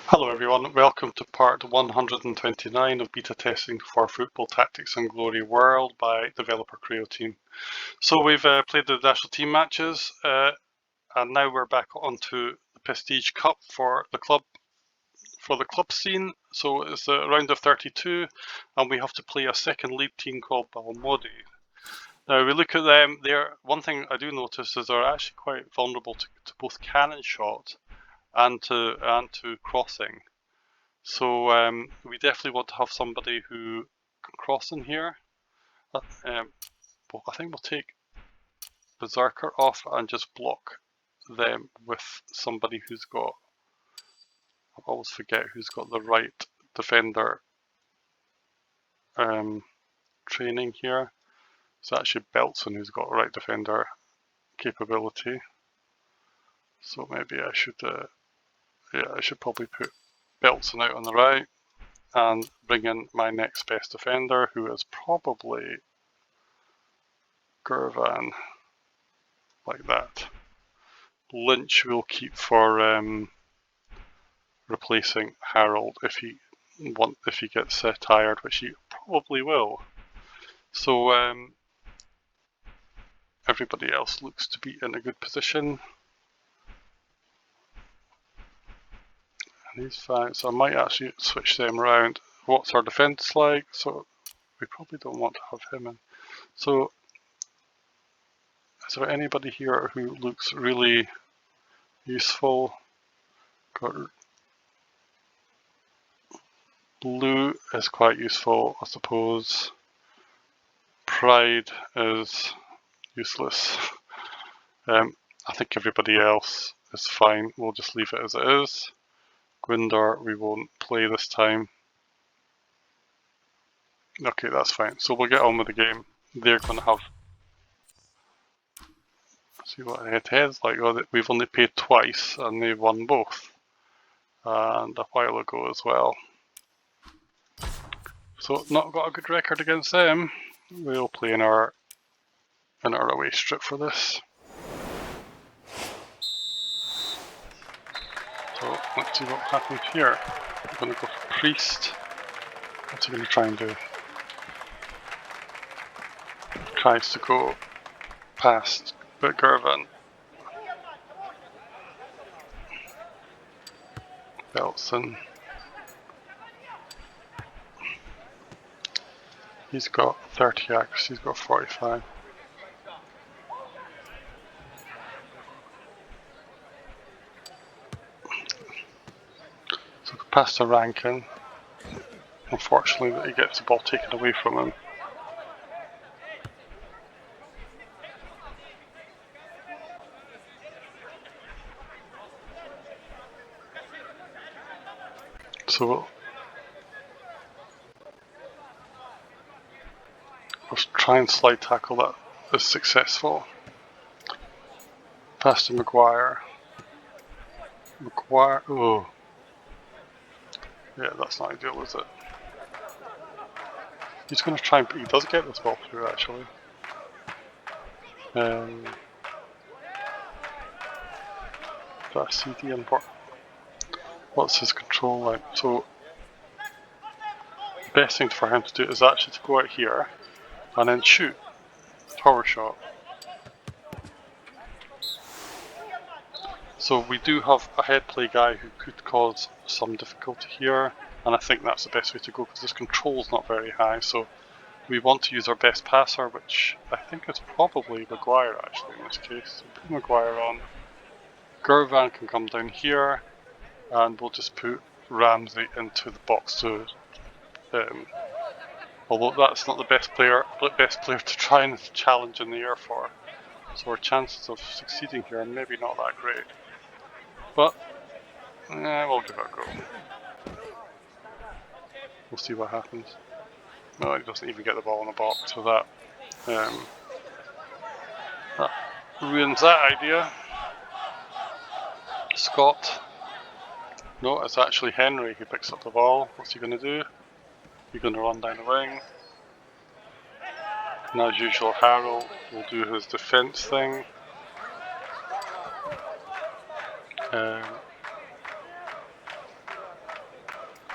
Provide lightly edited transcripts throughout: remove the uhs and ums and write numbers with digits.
Hello everyone, welcome to part 129 of beta testing for Football Tactics and Glory World by developer Creoteam. So we've played the national team matches and now we're back onto the Prestige Cup for the club scene. So it's a round of 32 and we have to play a second league team called Balmodi. Now we look at them, one thing I do notice is they're actually quite vulnerable to both cannon shot and to crossing. So we definitely want to have somebody who can cross in here. Well, I think we'll take Berserker off and just block them with somebody who's got, I always forget who's got the right defender training here. It's actually Beltson who's got right defender capability. So maybe I should, I should probably put Beltson out on the right and bring in my next best defender, who is probably Gurvan, like that. Lynch will keep for replacing Harold if he gets tired, which he probably will. So everybody else looks to be in a good position. And he's fine, so I might actually switch them around. What's our defence like? So we probably don't want to have him in. So is there anybody here who looks really useful? Got Blue is quite useful, I suppose. Pride is useless. I think everybody else is fine. We'll just leave it as it is. Gwyndor, we won't play this time. Okay, that's fine. So we'll get on with the game. They're going to have... See what head-to-head's like. Oh, we've only paid twice and they've won both. And a while ago as well. So not got a good record against them. We'll play in our away strip for this. So let's see what happens here. I'm going to go for Priest. What's he going to try and do? Tries to go past Gurvan. Beltson. He's got 30 accuracy, he's got 45. So past to Rankin. Unfortunately, he gets the ball taken away from him. So we'll try and slide tackle that is successful. Pass to Maguire. Maguire, oh. Yeah, that's not ideal, is it? He's going to try and, he does get this ball through actually. That CD import. What's his control like? So the best thing for him to do is actually to go out here and then shoot. Power shot. So we do have a head play guy who could cause some difficulty here, and I think that's the best way to go because his control's not very high. So we want to use our best passer, which I think is probably Maguire actually in this case. So put Maguire on. Gurvan can come down here, and we'll just put Ramsey into the box to. Although that's not the best player to try and challenge in the air for. So our chances of succeeding here are maybe not that great. But we'll give it a go. We'll see what happens. No, he doesn't even get the ball in the box, so that ruins that idea. Scott. No, it's actually Henry who picks up the ball. What's he going to do? He's going to run down the wing. And as usual, Harold will do his defence thing.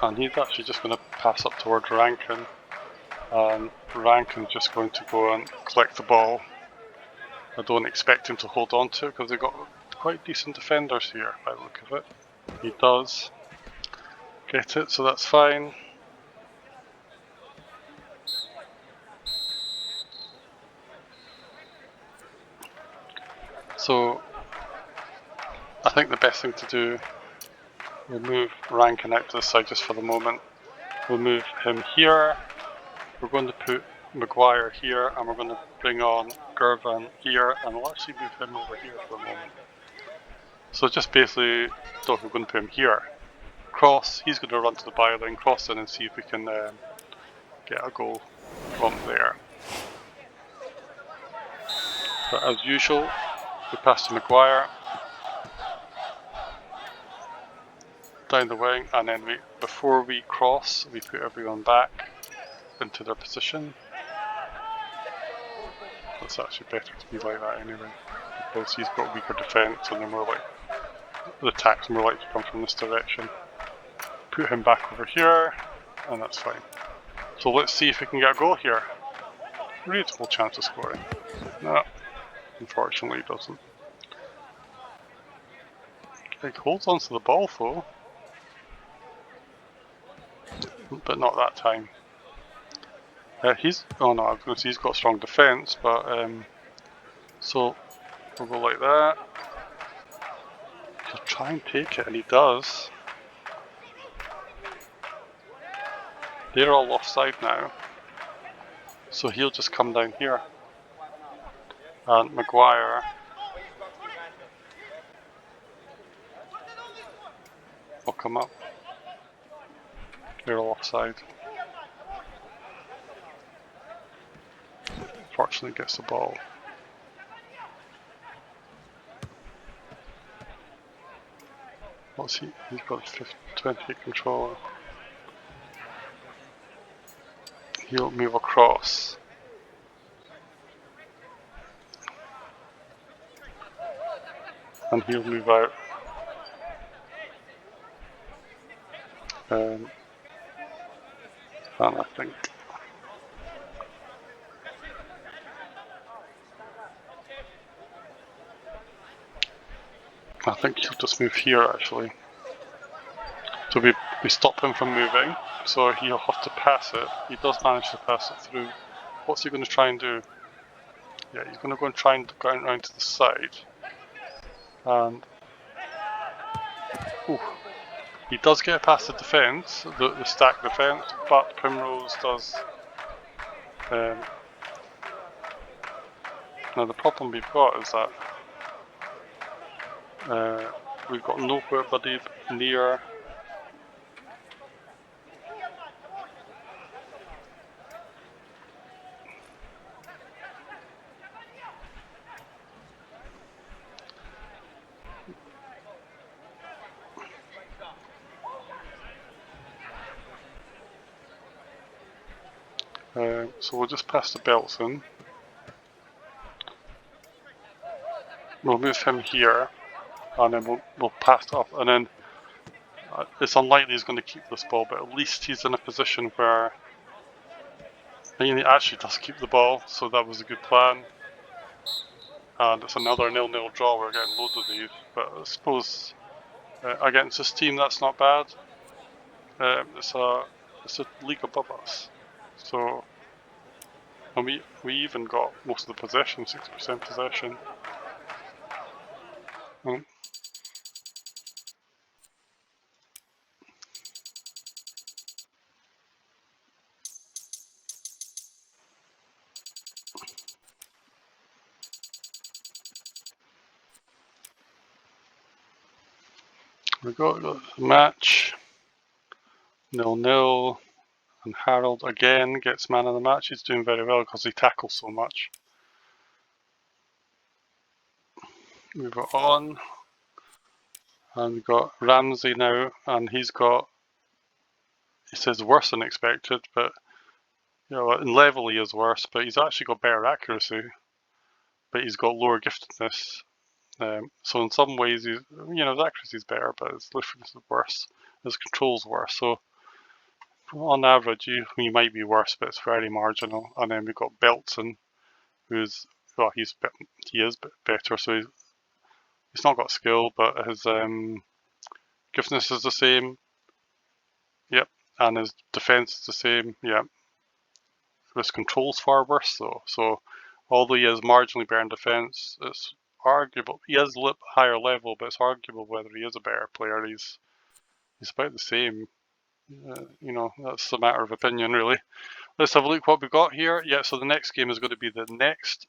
And he's actually just going to pass up towards Rankin. And Rankin's just going to go and collect the ball. I don't expect him to hold on to it because they've got quite decent defenders here by the look of it. He does get it, so that's fine. So I think the best thing to do, we'll move Rankin out to the side just for the moment. We'll move him here. We're going to put Maguire here, and we're going to bring on Gervan here, and we'll actually move him over here for a moment. So just basically, we're going to put him here. Cross, he's going to run to the byline, cross in and see if we can get a goal from there. But as usual, we pass to Maguire, down the wing, and then before we cross, we put everyone back into their position. It's actually better to be like that anyway, because he's got weaker defence and they're more like, the attacks more likely to come from this direction. Put him back over here, and that's fine. So let's see if we can get a goal here. Reasonable chance of scoring. No, unfortunately he doesn't. He holds onto the ball though, but not that time. Oh no, I was going to say he's got strong defence, but so we'll go like that. He'll try and take it, and he does. They're all offside now, so he'll just come down here. And Maguire will come up. They're all offside. Fortunately gets the ball. What's he? He's got 28 control. He'll move across. And he'll move out. And I think he'll just move here actually. So we stop him from moving, so he'll have to pass it. He does manage to pass it through. What's he going to try and do? Yeah, he's going to go and try and go around to the side. And he does get past the defence, the stack defence, but Primrose does. Now the problem we've got is that we've got nobody near. So we'll just pass the belts in. We'll move him here, and then we'll pass it up, and then it's unlikely he's going to keep this ball, but at least he's in a position where he actually does keep the ball, so that was a good plan. And it's another 0-0 draw. We're getting loads of these, but I suppose against this team that's not bad. It's a league above us, so. And we even got most of the possession, 60% possession. We got a match, 0-0, and Harold again gets man of the match. He's doing very well because he tackles so much. Move it on, and we've got Ramsey now, and he says worse than expected, but in level he is worse, but he's actually got better accuracy, but he's got lower giftedness. So in some ways, his accuracy is better, but his giftedness is worse. His control's worse. So on average, you might be worse, but it's very marginal. And then we've got Beltson, who's, well, he is better, so he's not got skill, but his giftedness is the same. Yep, and his defense is the same. Yep. His control's far worse though. So although he has marginally better in defense, it's arguable. He is a higher level, but it's arguable whether he is a better player. He's about the same. You know, that's a matter of opinion, really. Let's have a look what we've got here. Yeah, so the next game is going to be the next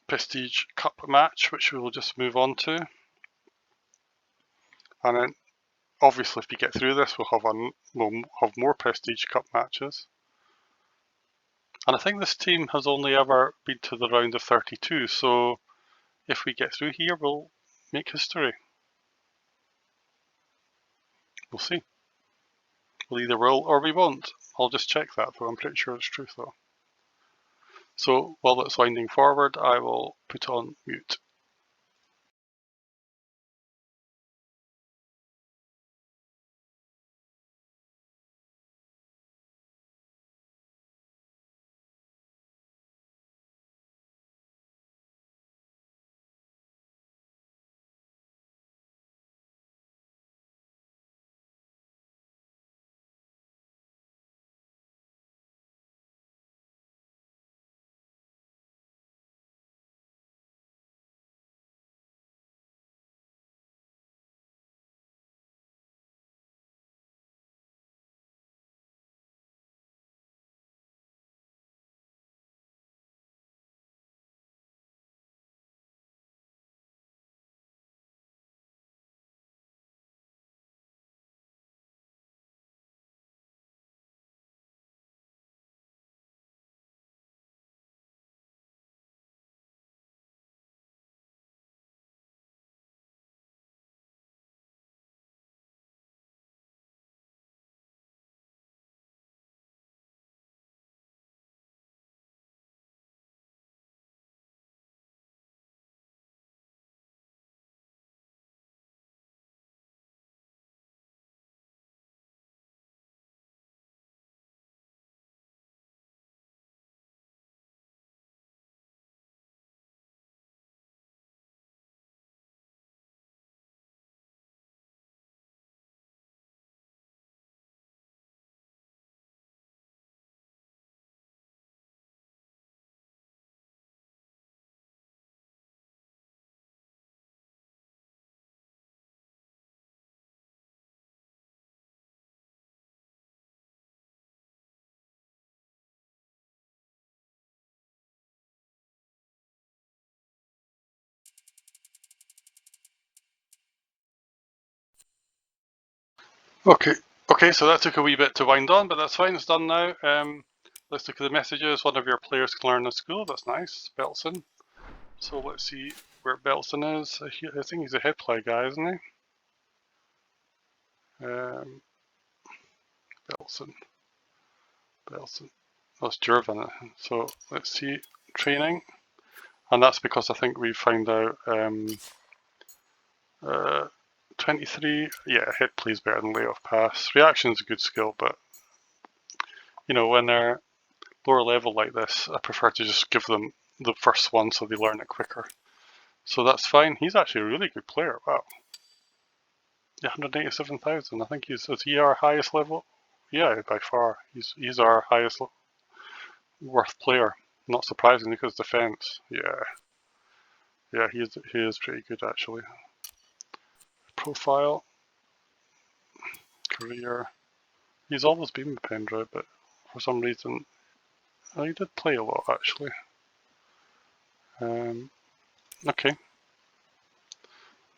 Prestige Cup match, which we will just move on to. And then, obviously, if we get through this, we'll have more Prestige Cup matches. And I think this team has only ever been to the round of 32, so if we get through here, we'll make history. We'll see. We'll either will or we won't. I'll just check that though, I'm pretty sure it's true though. So while it's winding forward, I will put on mute. Okay, so that took a wee bit to wind on, but that's fine, it's done now. Let's look at the messages. One of your players can learn in school, that's nice, Beltson. So let's see where Beltson is. I think he's a head play guy, isn't he? Beltson. That's Jervin. So let's see, training. And that's because I think we found out 23, yeah, head plays better than layoff pass. Reaction's a good skill, but you know, when they're lower level like this, I prefer to just give them the first one so they learn it quicker. So that's fine. He's actually a really good player. Wow. 187,000. I think is he our highest level? Yeah, by far. He's our highest worth player. Not surprisingly because defense. Yeah, he is pretty good actually. Profile, career. He's always been with Pendra, but for some reason, he did play a lot actually. Okay.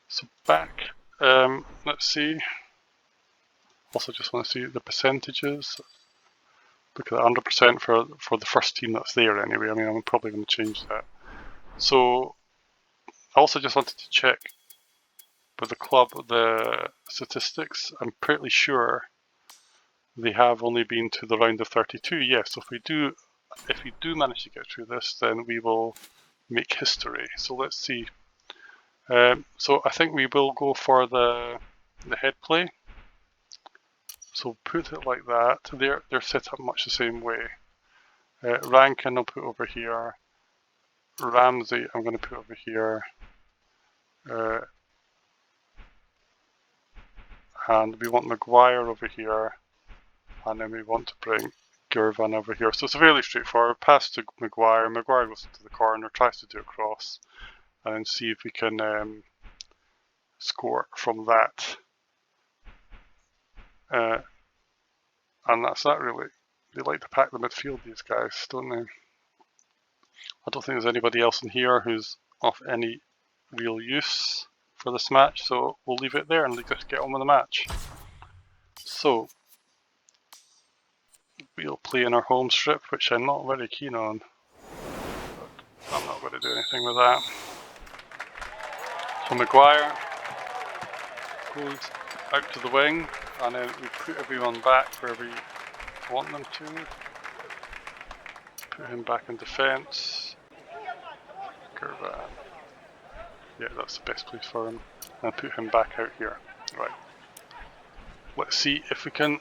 So back. Let's see. Also, just want to see the percentages. Look at that, 100% for the first team that's there anyway. I mean, I'm probably going to change that. So I also just wanted to check with the club the statistics. I'm pretty sure they have only been to the round of 32. Yes, so if we do manage to get through this, then we will make history. So let's see. So I think we will go for the head play. So put it like that. They're set up much the same way. Rankin I'll put over here. Ramsey I'm going to put over here. And we want Maguire over here. And then we want to bring Girvan over here. So it's fairly straightforward. Pass to Maguire. Maguire goes into the corner, tries to do a cross. And then see if we can score from that. And that's that really. They like to pack the midfield, these guys, don't they? I don't think there's anybody else in here who's of any real use for this match, so we'll leave it there and let's get on with the match. So, we'll play in our home strip, which I'm not very keen on. But I'm not going to do anything with that. So Maguire goes out to the wing, and then we put everyone back where we want them to. Put him back in defence. Girvan. Yeah, that's the best place for him. And put him back out here. Right. Let's see if we can.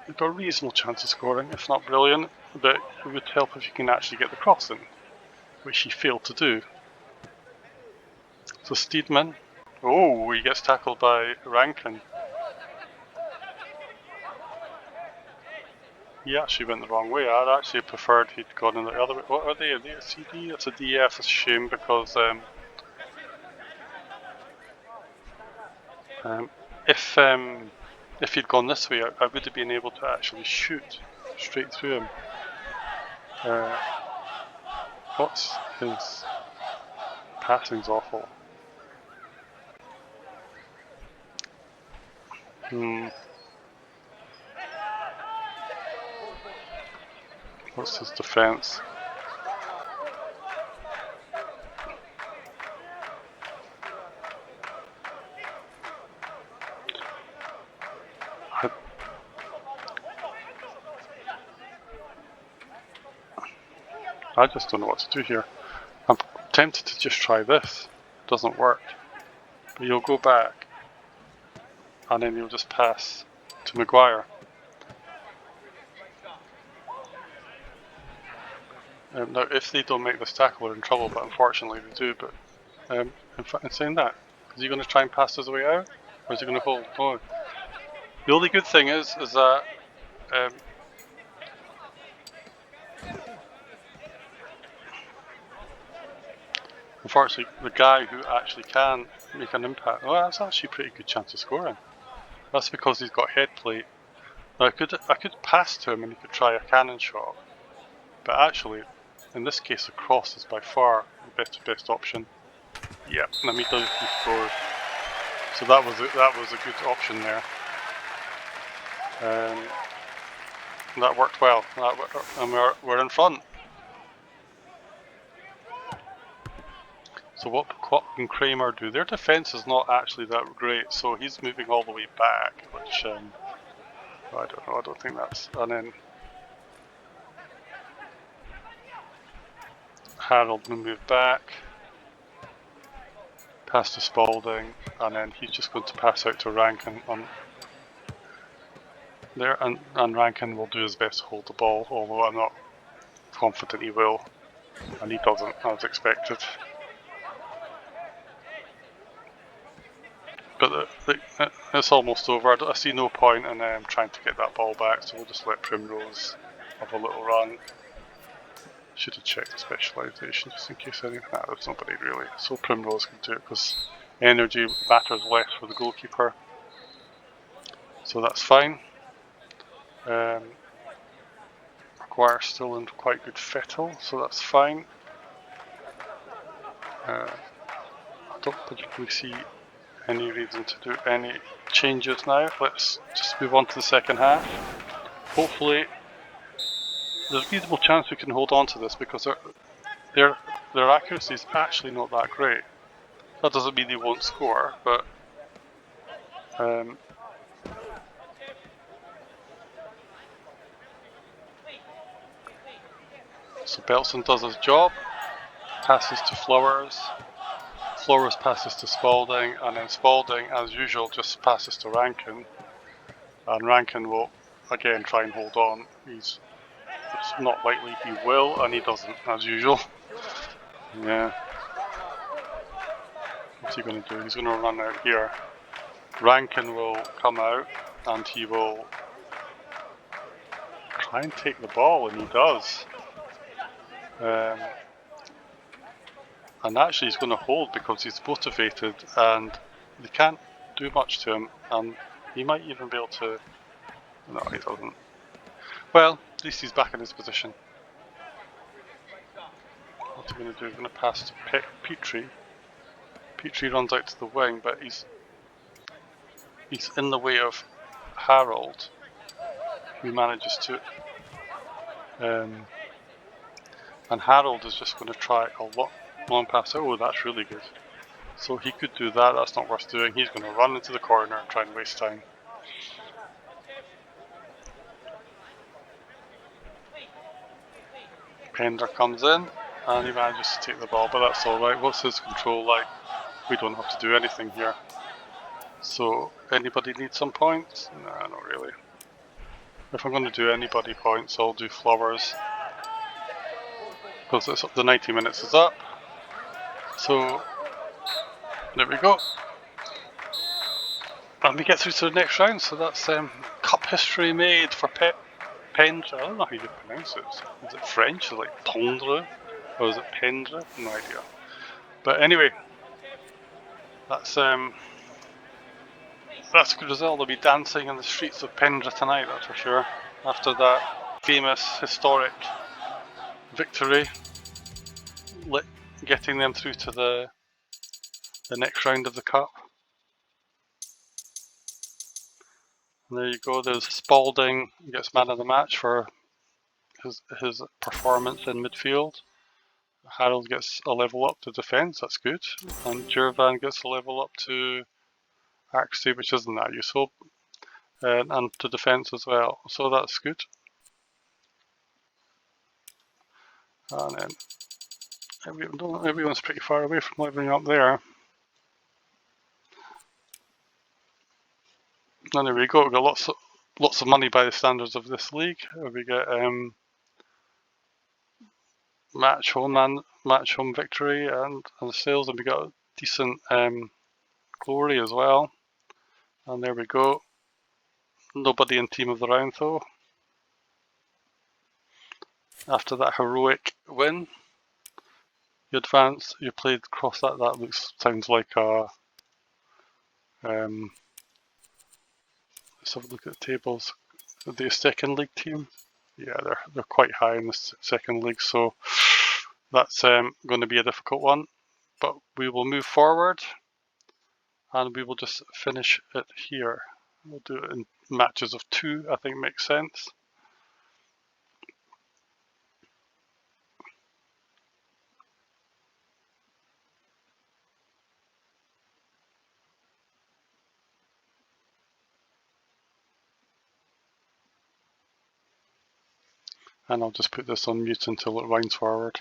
We've got a reasonable chance of scoring, if not brilliant, but it would help if you can actually get the cross in, which he failed to do. So Steedman. Oh, he gets tackled by Rankin. He actually went the wrong way. I'd actually preferred he'd gone in the other way. What are they? Are they a CD? It's a DF. It's a shame because if he'd gone this way, I would have been able to actually shoot straight through him. What's his passing's awful. What's his defence? I just don't know what to do here. I'm tempted to just try this. It doesn't work. But you'll go back and then you'll just pass to Maguire. Now, if they don't make this tackle, we're in trouble, but unfortunately they do. But in saying that, is he going to try and pass his way out? Or is he going to hold? Oh. The only good thing is that unfortunately, the guy who actually can make an impact, well, that's actually a pretty good chance of scoring. That's because he's got head plate. Now, I could pass to him and he could try a cannon shot, but actually, in this case, the cross is by far the best option. Yeah, and he scores. So that was a good option there. That worked well. And we're in front. So what can Kramer do? Their defence is not actually that great, so he's moving all the way back, which I don't know. I don't think that's. And then Harold will move back, pass to Spalding, and then he's just going to pass out to Rankin on there, and Rankin will do his best to hold the ball, although I'm not confident he will, and he doesn't, as expected. But it's almost over. I see no point in trying to get that ball back, so we'll just let Primrose have a little run. Should have checked the specialisation just in case anything. There's nobody really. So Primrose can do it because energy matters less for the goalkeeper. So that's fine. Maguire's still in quite good fettle, so that's fine. I don't particularly see any reason to do any changes now. Let's just move on to the second half. Hopefully, there's a reasonable chance we can hold on to this because their accuracy is actually not that great. That doesn't mean they won't score, but so Belson does his job, passes to Flowers. Flowers passes to Spalding, and then Spalding, as usual, just passes to Rankin. And Rankin will again try and hold on. It's not likely he will, and he doesn't, as usual. Yeah. What's he going to do? He's going to run out here. Rankin will come out, and he will try and take the ball, and he does. And actually he's going to hold because he's motivated, and they can't do much to him, and he might even be able to... No, he doesn't. Well, at least he's back in his position. What's he going to do? He's going to pass to Petrie. Petrie runs out to the wing, but he's in the way of Harold, who manages to... and Harold is just going to try a long pass. Oh, that's really good. So he could do that, that's not worth doing. He's going to run into the corner and try and waste time. Pender comes in and he manages to take the ball, but that's alright. What's his control like? We don't have to do anything here. So, anybody need some points? Nah, not really. If I'm going to do anybody points, I'll do Flowers. Because the 90 minutes is up. So, there we go. And we get through to the next round, so that's cup history made for Pendre. I don't know how you pronounce it. Is it French? Is it like Tendre? Or is it Pendre? No idea. But anyway, that's a good result. They'll be dancing in the streets of Pendre tonight, that's for sure. After that famous, historic victory, getting them through to the next round of the cup. And there you go. There's Spalding gets man of the match for his performance in midfield. Harold gets a level up to defence, that's good. And Jervan gets a level up to accuracy, which isn't that useful. And to defence as well, so that's good. And then everyone's pretty far away from leveling up there. And there we go, we've got lots of money by the standards of this league. We get match home victory and sales, and we got a decent glory as well. And there we go. Nobody in team of the round though. After that heroic win, you advance. You played across that. That sounds like a. Let's have a look at the tables. The second league team. Yeah, they're quite high in the second league, so that's going to be a difficult one. But we will move forward, and we will just finish it here. We'll do it in matches of 2. I think makes sense. And I'll just put this on mute until it winds forward.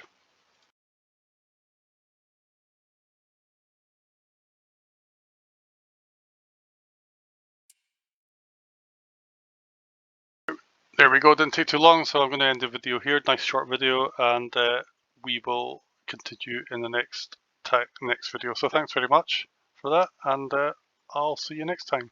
There we go, didn't take too long, so I'm going to end the video here. Nice short video, and we will continue in the next video. So thanks very much for that, and I'll see you next time.